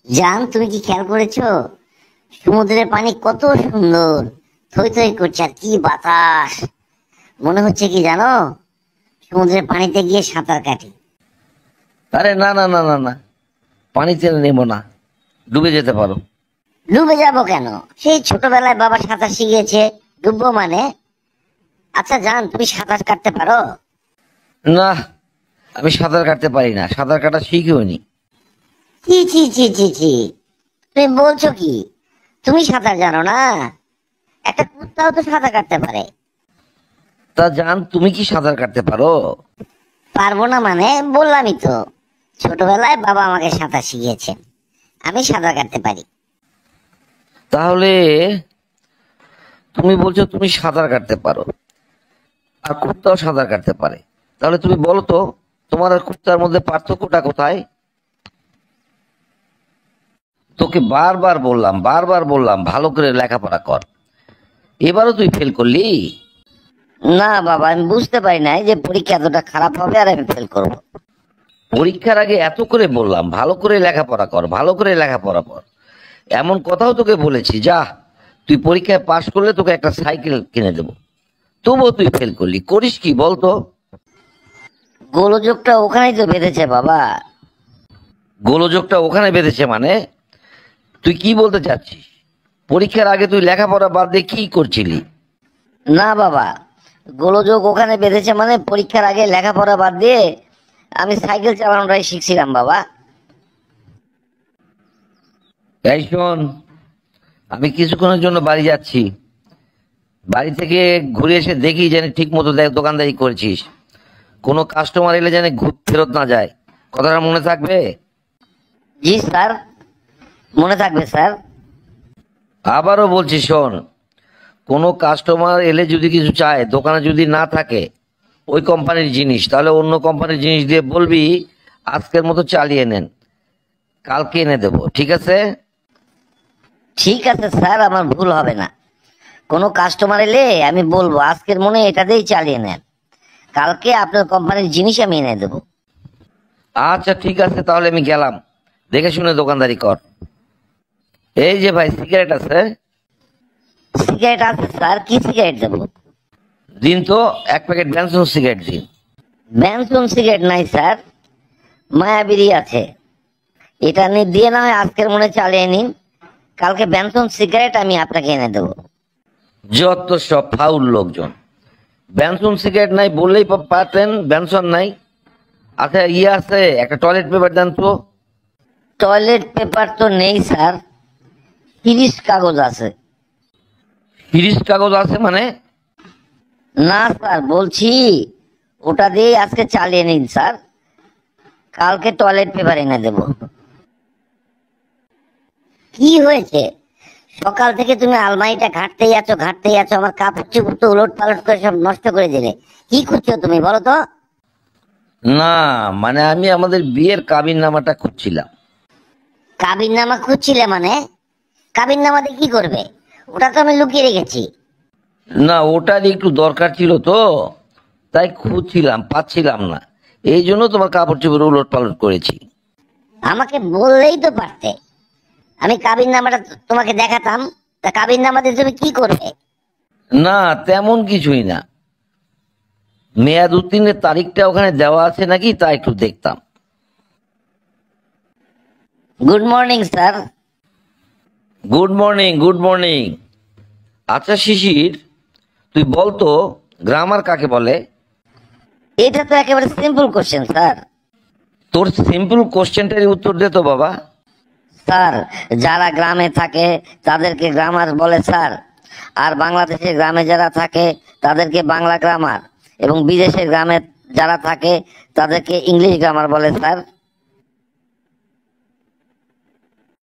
জান, তুমি কি খেয়াল করেছো সমুদ্রের পানি কত সুন্দর, থই থই করছে, আর কি বাতাস! মনে হচ্ছে কি জানো, সমুদ্রের পানিতে গিয়ে সাঁতার কাটি। আরে না না না না না, পানিতে নেবো না, ডুবে যেতে পারো। ডুবে যাবো কেন? সেই ছোটবেলায় বাবা সাঁতার শিখিয়েছে, ডুববো মানে? আচ্ছা জান, তুমি সাঁতার কাটতে পারো? না, আমি সাঁতার কাটতে পারি না, সাঁতার কাটা শিখিও নি। ছি ছি ছি ছি ছি, তুমি বলছো কি? তুমি সাঁতার জানো না? একটা কুত্তাও তো সাঁতার কাটতে পারে। তা জান, তুমি কি সাঁতার কাটতে পারো? পারবো না মানে? বললামই তো, ছোটবেলায় বাবা আমাকে সাঁতার শিখিয়েছেন, আমি সাঁতার কাটতে পারি। তাহলে তুমি বলছো তুমি সাঁতার কাটতে পারো, আর কুত্তাও সাঁতার কাটতে পারে। তাহলে তুমি বলো তো, তোমার আর কুত্তার মধ্যে পার্থক্যটা কোথায়? তোকে বারবার বললাম ভালো করে লেখাপড়া কর, এবারও তুই ফেল করলি। না বাবা, আমি বুঝতে পারি নাই যে পরীক্ষা এতটা খারাপ হবে আর আমি ফেল করব। পরীক্ষার আগে এত করে বললাম ভালো করে লেখাপড়া কর, ভালো করে লেখাপড়া কর, এমন কথাও তোকে বলেছি। যা, তুই পরীক্ষায় পাশ করলে তোকে একটা সাইকেল কিনে দেবো, তবুও তুই ফেল করলি। করিস কি বলতো? গোলযোগটা ওখানেই তো বেঁধেছে বাবা। গোলযোগটা ওখানে বেঁধেছে মানে? তুই কি বলতে চাচ্ছিস? পরীক্ষার আগে তুই লেখাপড়া বাদ দিয়ে কি করছিলি? না বাবা, গোলযোগ ওখানে বেঁধেছে মানে পরীক্ষার আগে লেখাপড়া বাদ দিয়ে আমি সাইকেল চালানোটাই শিখছিলাম বাবা। এই শোন, আমি কিছুক্ষণের জন্য বাড়ি যাচ্ছি, বাড়ি থেকে ঘুরে এসে দেখি যেন ঠিক মতো দোকানদারি করেছিস, কোনো কাস্টমার এলে যেন ফেরত না যায়। কথাটা মনে থাকবে? জি স্যার, মনে থাকবে স্যার। আবারও বলছি শোন, কোনো কাস্টমার এলে যদি কিছু চায়, দোকানে যদি না থাকে ওই কোম্পানির জিনিস, তাহলে অন্য কোম্পানির জিনিস দিয়ে বলবি আজকের মতো চালিয়ে নেন, কালকে এনে দেবো। ঠিক আছে? ঠিক আছে স্যার, আমার ভুল হবে না। কোনো কাস্টমার এলে আমি বলবো আজকের মনে এটা দিয়েই চালিয়ে নেন, কালকে আপনার কোম্পানির জিনিস আমি এনে দেবো। আচ্ছা ঠিক আছে, তাহলে আমি গেলাম, দেখে শুনে দোকানদারি কর। এই যে ভাই, সিগারেট আছে? সিগারেট আছে স্যার, কি সিগারেট দেবো? দিন তো, এক প্যাকেট ব্যানসন সিগারেট দিন। ব্যানসন সিগারেট নাই স্যার, মায়াবিরি আছে। এটা দিয়ে না হয় আজকের মনে চালিয়ে নিন, কালকে ব্যানসন সিগারেট আমি আপনাকে এনে দেবো। যত সব ফাউল লোকজন, ব্যানসন সিগারেট নাই বললেই পারতেন, ব্যানসন নাই। আচ্ছা ইয়ে আছে, একটা টয়লেট পেপার দেন তো। টয়লেট পেপার তো নেই স্যার, 30 কাগজ আছে। 30 কাগজ আছে মানে? না স্যার, বলছি ওটা দিয়ে আজকে চালিয়ে নিন স্যার, কালকে টয়লেট পেপার এনে দেবো। কি হয়েছে? সকাল থেকে তুমি আলমারিটা ঘাঁটতেই আছো, আমার কাপড় চোপড় তো উলট পালট করে সব নষ্ট করে দিলে। কি করছো তুমি বলো তো? না মানে আমি আমাদের বিয়ের কাবিন নামাটা খুঁজছিলাম। কাবিন নামা খুঁজছিলে মানে? কাবিন নামাতে কি করবে? ওটা তো আমি লুকিয়ে রেখেছি। না, ওটার একটু দরকার ছিল তো, তাই খুঁজছিলাম, পাচ্ছিলাম না, এই জন্য তোমার কাপড় চোপড় উলট পালট করেছি। আমাকে বললেই তো পারতে, আমি কাবিন নামাটা তোমাকে দেখাতাম। তা কাবিন নামাতে তুমি কি করবে? না তেমন কিছুই না, মেয়াদ উত্তীর্ণের তারিখটা ওখানে দেওয়া আছে নাকি তা একটু দেখতাম। Good morning sir. Good morning, good morning. আচ্ছা শিশির, তুই বলতো গ্রামার কাকে বলে? এটা তো একেবারে সিম্পল কোশ্চেন স্যার। তোর সিম্পল কোশ্চেনটারই উত্তর দে তো বাবা। স্যার, যারা গ্রামে থাকে তাদেরকে গ্রামার বলে স্যার, আর বাংলাদেশের গ্রামে যারা থাকে তাদেরকে বাংলা গ্রামার, এবং বিদেশের গ্রামে যারা থাকে তাদেরকে ইংলিশ গ্রামার বলে স্যার।